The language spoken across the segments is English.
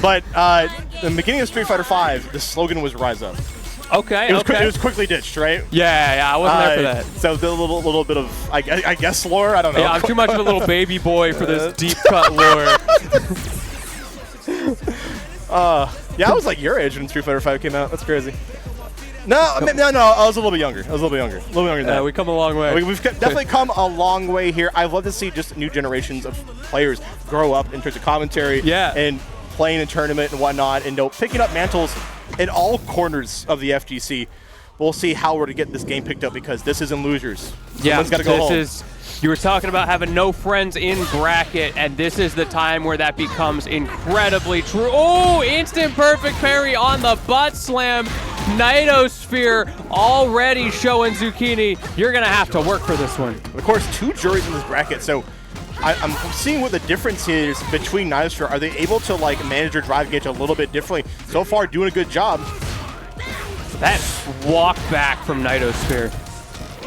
But in the beginning of Street Fighter V, the slogan was "Rise Up." Okay, it was quickly ditched, right? Yeah, I wasn't there for that. So the little bit of, I guess, lore. I don't know. Yeah, I'm too much of a little baby boy for this deep cut lore. Yeah, I was like your age when Street Fighter V came out. That's crazy. No, I was a little bit younger. A little bit younger than that. We come a long way. We've definitely come a long way here. I'd love to see just new generations of players grow up in terms of commentary and playing in tournament and whatnot, and picking up mantles in all corners of the FGC. We'll see how we're to get this game picked up, because this isn't losers. Yeah, got to go home. You were talking about having no friends in bracket, and this is the time where that becomes incredibly true. Oh, instant perfect parry on the butt slam. Nidosphere already showing Zukenyi, you're going to have to work for this one. Of course, 2 Juris in this bracket, so I'm seeing what the difference is between Nidosphere. Are they able to manage their drive gauge a little bit differently? So far, doing a good job. That walk back from Nidosphere.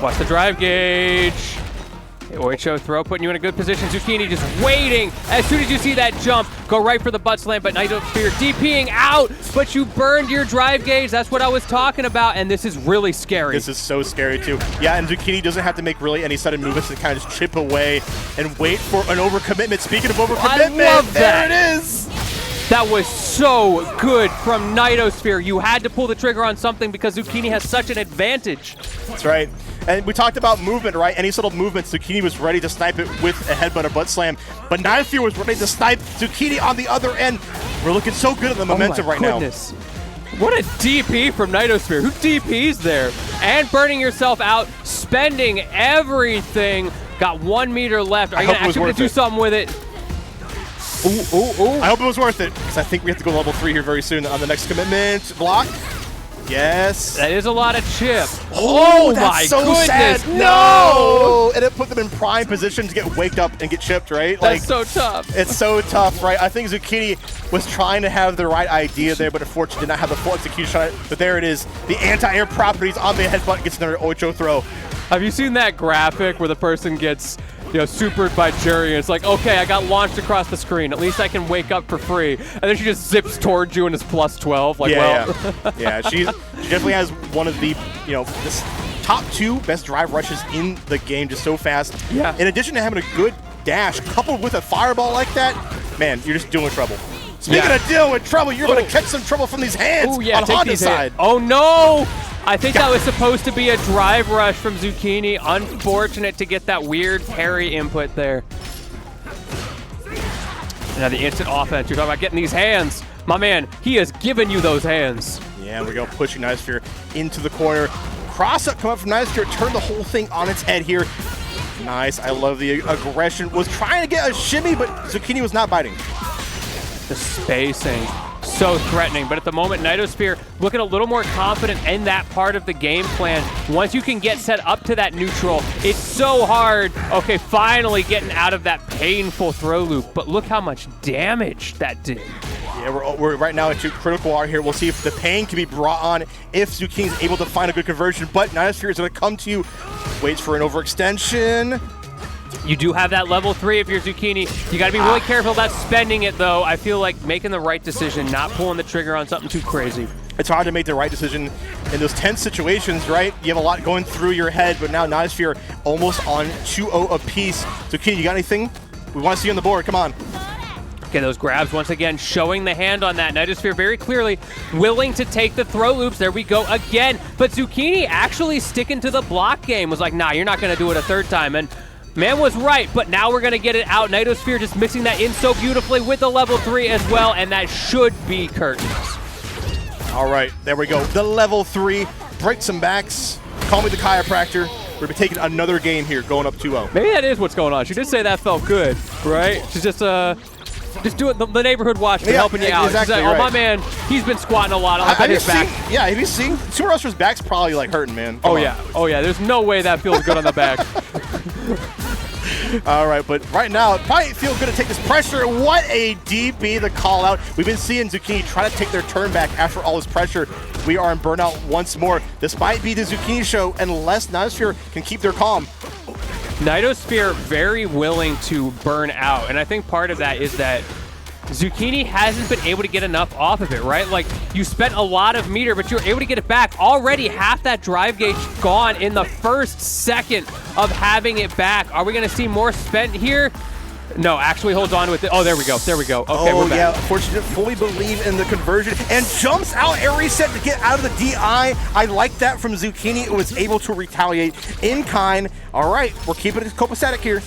Watch the drive gauge. Oicho throw putting you in a good position. Zukenyi just waiting. As soon as you see that jump, go right for the butt slam, but Nidosphere DPing out, but you burned your drive gauge. That's what I was talking about, and this is really scary. This is so scary too. Yeah, and Zukenyi doesn't have to make really any sudden movements to kind of just chip away and wait for an overcommitment. Speaking of overcommitment, I love that. There it is. That was so good from Nidosphere. You had to pull the trigger on something because Zukenyi has such an advantage. That's right. And we talked about movement, right? Any subtle movements, Zukenyi was ready to snipe it with a headbutt or butt slam, but Nidosphere was ready to snipe Zukenyi on the other end. We're looking so good at the momentum right now. What a DP from Nidosphere. Who DPs there? And burning yourself out, spending everything. Got 1 meter left. Are you actually going to do something with it? Ooh. I hope it was worth it, because I think we have to go level 3 here very soon on the next commitment. Block. Yes. That is a lot of chip. Oh, that's my so goodness. sad. No! And it put them in prime position to get waked up and get chipped, right? That's so tough. It's so tough, right? I think Zukenyi was trying to have the right idea there, but unfortunately did not have the full execution on it. But there it is. The anti-air properties on the headbutt gets another Oicho throw. Have you seen that graphic where the person gets supered by Juri, and it's like, okay, I got launched across the screen. At least I can wake up for free. And then she just zips towards you and is plus 12. Like, yeah, she definitely has one of the, this top 2 best drive rushes in the game, just so fast. Yeah. In addition to having a good dash, coupled with a fireball like that, man, you're just dealing with trouble. Speaking of dealing with trouble, you're going to catch some trouble from these hands on Honda's side. Oh, no! I think that was supposed to be a drive rush from Zukenyi. Unfortunate to get that weird parry input there. Now the instant offense. You're talking about getting these hands. My man, he has given you those hands. Yeah, we go pushing Nidosphere into the corner. Cross-up come up from Nidosphere. Turn the whole thing on its head here. Nice. I love the aggression. Was trying to get a shimmy, but Zukenyi was not biting. The spacing. So threatening, but at the moment, Nidosphere looking a little more confident in that part of the game plan. Once you can get set up to that neutral, it's so hard. Okay, finally getting out of that painful throw loop, but look how much damage that did. Yeah, we're right now into critical hour here. We'll see if the pain can be brought on, if Zukenyi is able to find a good conversion, but Nidosphere is going to come to you. Waits for an overextension. You do have that level 3 if you're Zukenyi. You got to be really careful about spending it, though. I feel like making the right decision, not pulling the trigger on something too crazy. It's hard to make the right decision in those tense situations, right? You have a lot going through your head, but now Nidosphere almost on 2-0 apiece. Zukenyi, you got anything? We want to see you on the board. Come on. Okay, those grabs once again showing the hand on that. Nidosphere very clearly willing to take the throw loops. There we go again. But Zukenyi actually sticking to the block game. Was like, nah, you're not going to do it a third time. And man was right, but now we're going to get it out. Nidosphere just mixing that in so beautifully with the level 3 as well, and that should be curtains. All right, there we go. The level 3. Break some backs. Call me the chiropractor. We're taking another game here, going up 2-0. Maybe that is what's going on. She did say that felt good, right? She's just doing the neighborhood watch, helping you out. Exactly, like, oh, my man, he's been squatting a lot. I'll bet his back. Yeah, have you seen Super Ruster's back's probably like hurting, man. Come on. Oh yeah. There's no way that feels good on the back. All right, but right now, it probably feels good to take this pressure. What a DP, the call out. We've been seeing Zukenyi try to take their turn back after all this pressure. We are in burnout once more. This might be the Zukenyi show unless Nidosphere can keep their calm. Nidosphere very willing to burn out, and I think part of that is that Zukenyi hasn't been able to get enough off of it, right? Like, you spent a lot of meter, but you were able to get it back. Already half that drive gauge gone in the first second of having it back. Are we going to see more spent here? No, actually holds on with it. Oh, there we go. There we go. Okay, we're back. Yeah, unfortunately, fully believe in the conversion and jumps out air reset to get out of the DI. I like that from Zukenyi. It was able to retaliate in kind. All right, we're keeping it copacetic here.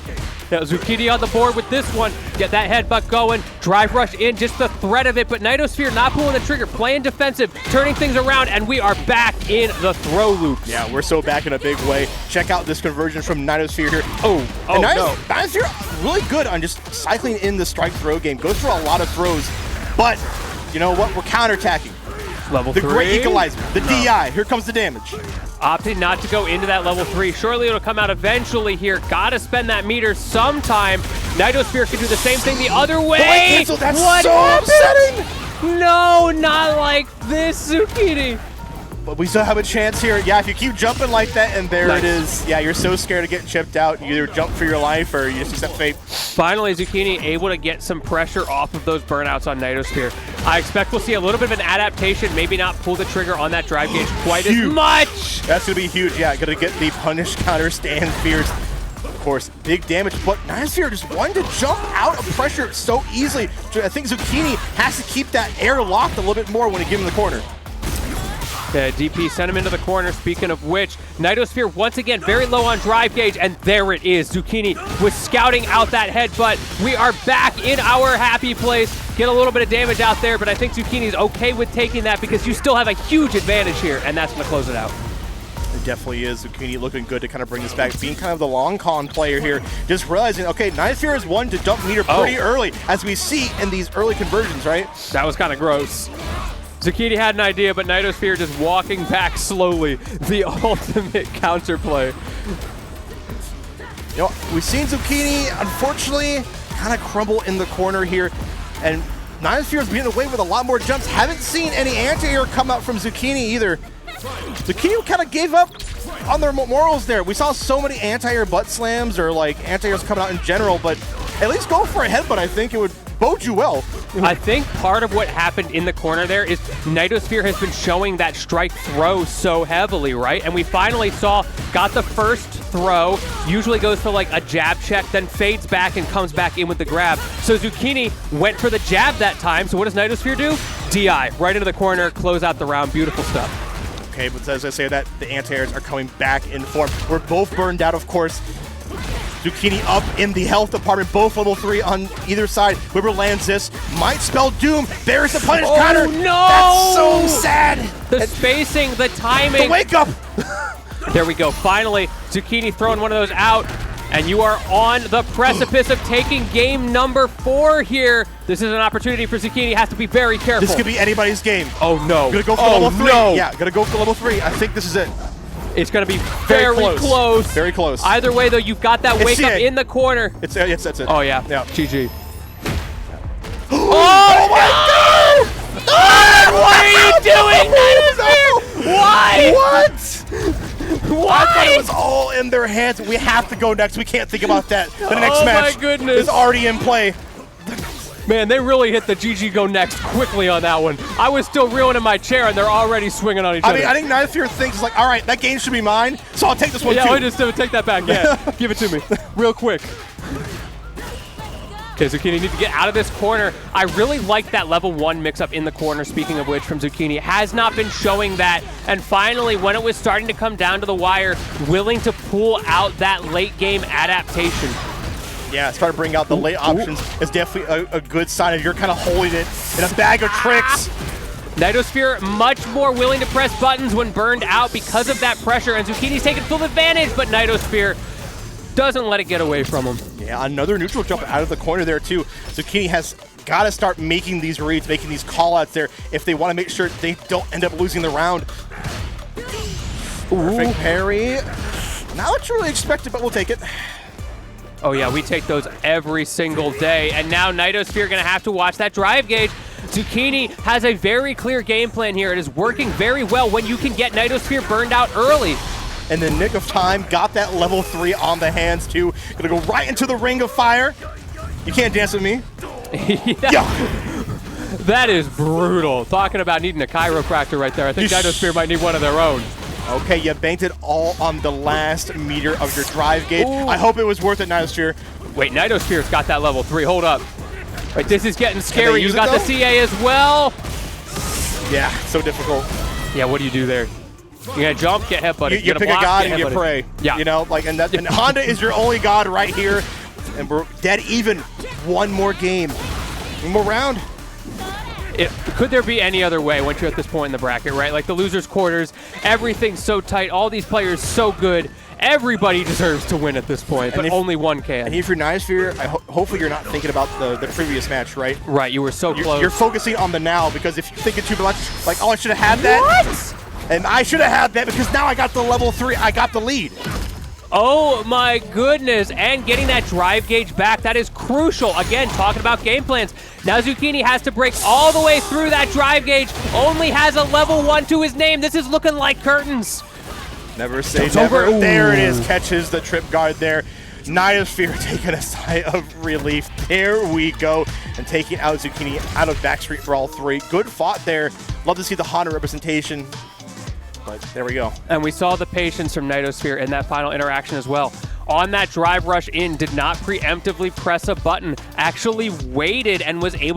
Now, Zukenyi on the board with this one. Get that headbutt going. Drive rush in, just the threat of it, but Nidosphere not pulling the trigger, playing defensive, turning things around, and we are back in the throw loops. Yeah, we're so back in a big way. Check out this conversion from Nidosphere here. Oh, no. Nidosphere really good on just cycling in the strike throw game. Goes for a lot of throws, but you know what? We're counterattacking. Level 3. The great equalizer, the DI. Here comes the damage. Opted not to go into that level 3. Surely it'll come out eventually here. Gotta spend that meter sometime. Nidosphere can do the same thing the other way. That's what so happened? upsetting. No, not like this, Zukenyi. But we still have a chance here. Yeah, if you keep jumping like that, and there Nice. it is. Yeah, you're so scared of getting chipped out. You either jump for your life or you just accept fate. Finally, Zukenyi able to get some pressure off of those burnouts on Nidosphere. I expect we'll see a little bit of an adaptation, maybe not pull the trigger on that drive gauge quite as much. That's going to be huge. Yeah, going to get the punish counter stand fears. Of course, big damage, but Nidosphere just wanted to jump out of pressure so easily. I think Zukenyi has to keep that air locked a little bit more when he gives him the corner. The DP sent him into the corner. Speaking of which, Nidosphere once again very low on drive gauge, and there it is. Zukenyi was scouting out that headbutt. We are back in our happy place. Get a little bit of damage out there, but I think Zukenyi's okay with taking that because you still have a huge advantage here, and that's going to close it out. It definitely is. Zukenyi looking good to kind of bring this back, being kind of the long con player here. Just realizing, okay, Nidosphere is one to dump meter pretty early, as we see in these early conversions, right? That was kind of gross. Zukenyi had an idea, but Nidosphere just walking back slowly. The ultimate counterplay. You know, we've seen Zukenyi, unfortunately, kind of crumble in the corner here, and Nidosphere is being away with a lot more jumps. Haven't seen any anti-air come out from Zukenyi either. Zukenyi kind of gave up on their morals there. We saw so many anti-air butt slams or like anti-airs coming out in general, but at least go for a headbutt. I think it would bode you well. I think part of what happened in the corner there is Nidosphere has been showing that strike throw so heavily, right? And we finally got the first throw, usually goes for like a jab check, then fades back and comes back in with the grab. So Zukenyi went for the jab that time. So what does Nidosphere do? DI, right into the corner, close out the round. Beautiful stuff. Okay, but as I say that, the anti-airs are coming back in form. We're both burned out, of course. Zukenyi up in the health department, both level 3 on either side. Whoever lands this might spell doom. There's the punish counter. No! That's so sad. The spacing, the timing. The wake up. There we go. Finally, Zukenyi throwing one of those out. And you are on the precipice of taking game number 4 here. This is an opportunity for Zukenyi. Has to be very careful. This could be anybody's game. Oh, no. Gonna go for level 3. No. Yeah, gonna go for level 3. I think this is it. It's going to be very close. Very close. Either way, though, you've got that wake up in the corner. That's it. Oh, yeah. GG. Oh, my God! Oh, what are you doing, Nidosphere? Why? What? I thought it was all in their hands. We have to go next. We can't think about that. The next match my goodness. is already in play. Man, they really hit the GG go next quickly on that one. I was still reeling in my chair, and they're already swinging on each other. I mean, I think Nidosphere thinks, like, all right, that game should be mine, so I'll take this one too. Yeah, I just take that back. Yeah, give it to me real quick. Okay, Zukenyi need to get out of this corner. I really like that level 1 mix-up in the corner, speaking of which, from Zukenyi. Has not been showing that. And finally, when it was starting to come down to the wire, willing to pull out that late-game adaptation. Yeah, start to bring out the late options is definitely a good sign of you're kind of holding it in a bag of tricks. Nidosphere much more willing to press buttons when burned out because of that pressure, and Zukenyi's taking full advantage, but Nidosphere doesn't let it get away from him. Yeah, another neutral jump out of the corner there too. Zukenyi has got to start making these reads, making these call-outs there if they want to make sure they don't end up losing the round. Perfect parry. Not what you really expected, but we'll take it. Oh yeah, we take those every single day. And now Nidosphere gonna have to watch that drive gauge. Zukenyi has a very clear game plan here. It is working very well when you can get Nidosphere burned out early. In the nick of time, got that level 3 on the hands too. Gonna go right into the ring of fire. You can't dance with me. That is brutal. Talking about needing a chiropractor right there. I think Nidosphere might need one of their own. Okay, you banked it all on the last meter of your drive gauge. Ooh. I hope it was worth it, Nidosphere. Wait, Nidosphere's got that level 3. Hold up. Wait, this is getting scary. You got the CA as well. Yeah, so difficult. Yeah, what do you do there? You gotta jump, get headbutted. You pick a god and you pray. Yeah. You know, like, and Honda is your only god right here. And we're dead even. One more game. One more round. Could there be any other way once you're at this point in the bracket, right? Like the losers' quarters, everything's so tight, all these players so good. Everybody deserves to win at this point, but only one can. And if you're Nidosphere, hopefully you're not thinking about the previous match, right? Right, you were so close. You're focusing on the now, because if you're thinking too much, like, oh, I should have had that. What? And I should have had that because now I got the level 3, I got the lead. Oh my goodness, and getting that drive gauge back, that is crucial. Again, talking about game plans. Now Zukenyi has to break all the way through that drive gauge, only has a level 1 to his name. This is looking like curtains. Never say never. There it is, catches the trip guard there. Nidosphere taking a sigh of relief. There we go, and taking out Zukenyi out of Backstreet Brawl 3. Good fought there. Love to see the Honda representation. But there we go. And we saw the patience from Nidosphere in that final interaction as well. On that drive rush in, did not preemptively press a button, actually waited and was able